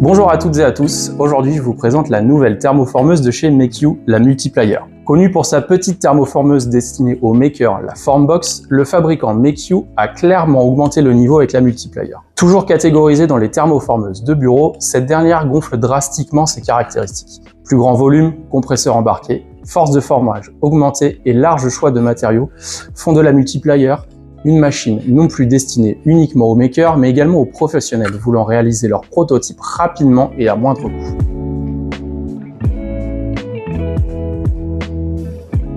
Bonjour à toutes et à tous, aujourd'hui je vous présente la nouvelle thermoformeuse de chez Make-You, la Multiplier. Connue pour sa petite thermoformeuse destinée aux makers, la Formbox, le fabricant Make-You a clairement augmenté le niveau avec la Multiplier. Toujours catégorisée dans les thermoformeuses de bureau, cette dernière gonfle drastiquement ses caractéristiques. Plus grand volume, compresseur embarqué, force de formage augmentée et large choix de matériaux font de la Multiplier une machine non plus destinée uniquement aux makers, mais également aux professionnels voulant réaliser leurs prototypes rapidement et à moindre coût.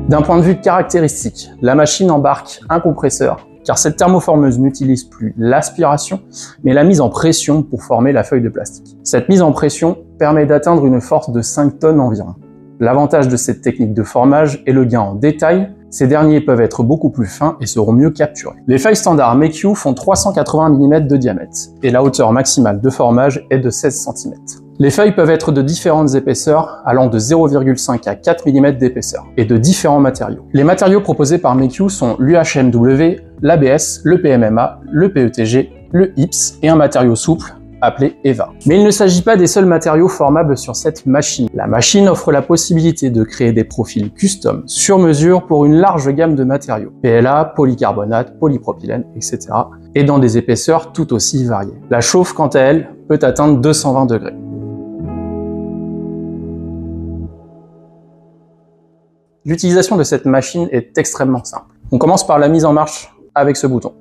D'un point de vue caractéristique, la machine embarque un compresseur, car cette thermoformeuse n'utilise plus l'aspiration, mais la mise en pression pour former la feuille de plastique. Cette mise en pression permet d'atteindre une force de 5 tonnes environ. L'avantage de cette technique de formage est le gain en détail. Ces derniers peuvent être beaucoup plus fins et seront mieux capturés. Les feuilles standards Make-You font 380 mm de diamètre et la hauteur maximale de formage est de 16 cm. Les feuilles peuvent être de différentes épaisseurs allant de 0,5 à 4 mm d'épaisseur et de différents matériaux. Les matériaux proposés par Make-You sont l'UHMW, l'ABS, le PMMA, le PETG, le HIPS et un matériau souple appelé EVA. Mais il ne s'agit pas des seuls matériaux formables sur cette machine. La machine offre la possibilité de créer des profils custom sur mesure pour une large gamme de matériaux. PLA, polycarbonate, polypropylène, etc. et dans des épaisseurs tout aussi variées. La chauffe, quant à elle, peut atteindre 220 degrés. L'utilisation de cette machine est extrêmement simple. On commence par la mise en marche avec ce bouton.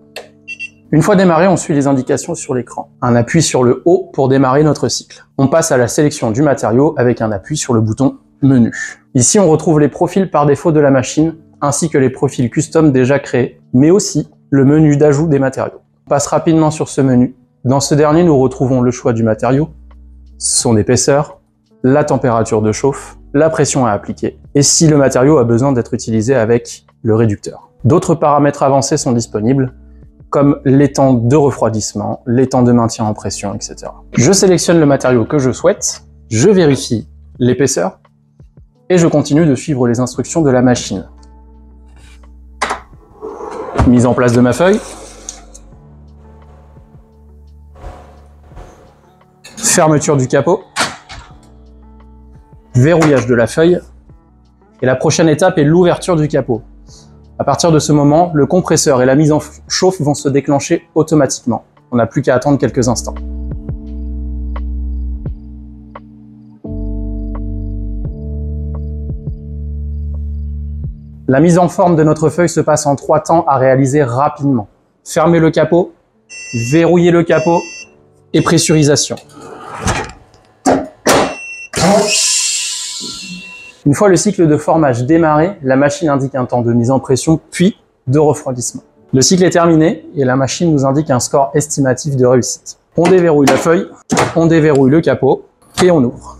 Une fois démarré, on suit les indications sur l'écran. Un appui sur le haut pour démarrer notre cycle. On passe à la sélection du matériau avec un appui sur le bouton Menu. Ici, on retrouve les profils par défaut de la machine, ainsi que les profils custom déjà créés, mais aussi le menu d'ajout des matériaux. On passe rapidement sur ce menu. Dans ce dernier, nous retrouvons le choix du matériau, son épaisseur, la température de chauffe, la pression à appliquer, et si le matériau a besoin d'être utilisé avec le réducteur. D'autres paramètres avancés sont disponibles, comme les temps de refroidissement, les temps de maintien en pression, etc. Je sélectionne le matériau que je souhaite, je vérifie l'épaisseur, et je continue de suivre les instructions de la machine. Mise en place de ma feuille. Fermeture du capot. Verrouillage de la feuille. Et la prochaine étape est l'ouverture du capot. À partir de ce moment, le compresseur et la mise en chauffe vont se déclencher automatiquement. On n'a plus qu'à attendre quelques instants. La mise en forme de notre feuille se passe en 3 temps à réaliser rapidement. Fermer le capot, verrouiller le capot et pressurisation. Une fois le cycle de formage démarré, la machine indique un temps de mise en pression puis de refroidissement. Le cycle est terminé et la machine nous indique un score estimatif de réussite. On déverrouille la feuille, on déverrouille le capot et on ouvre.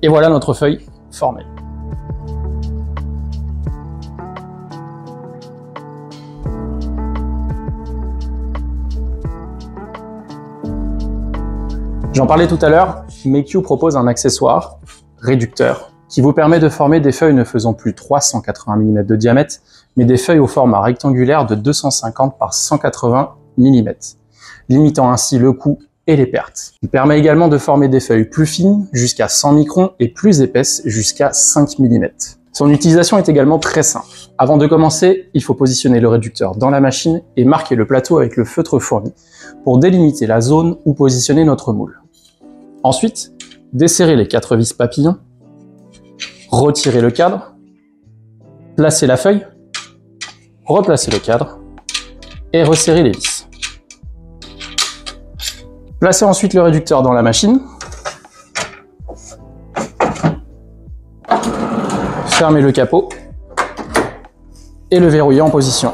Et voilà notre feuille formée. J'en parlais tout à l'heure, Make-You propose un accessoire, réducteur, qui vous permet de former des feuilles ne faisant plus 380 mm de diamètre, mais des feuilles au format rectangulaire de 250 par 180 mm, limitant ainsi le coût et les pertes. Il permet également de former des feuilles plus fines, jusqu'à 100 microns, et plus épaisses, jusqu'à 5 mm. Son utilisation est également très simple. Avant de commencer, il faut positionner le réducteur dans la machine et marquer le plateau avec le feutre fourni pour délimiter la zone où positionner notre moule. Ensuite, desserrer les 4 vis papillons, retirer le cadre, placer la feuille, replacer le cadre et resserrer les vis. Placez ensuite le réducteur dans la machine, fermez le capot et le verrouillez en position.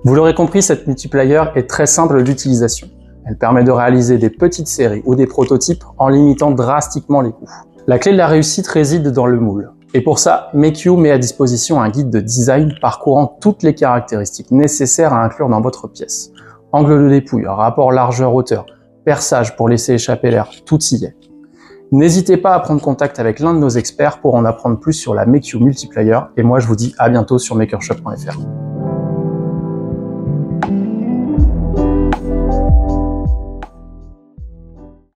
Vous l'aurez compris, cette Multiplier est très simple d'utilisation. Elle permet de réaliser des petites séries ou des prototypes en limitant drastiquement les coûts. La clé de la réussite réside dans le moule. Et pour ça, Make-You met à disposition un guide de design parcourant toutes les caractéristiques nécessaires à inclure dans votre pièce. Angle de dépouille, rapport largeur-hauteur, perçage pour laisser échapper l'air, tout y est. N'hésitez pas à prendre contact avec l'un de nos experts pour en apprendre plus sur la Make-You Multiplier et moi je vous dis à bientôt sur makershop.fr.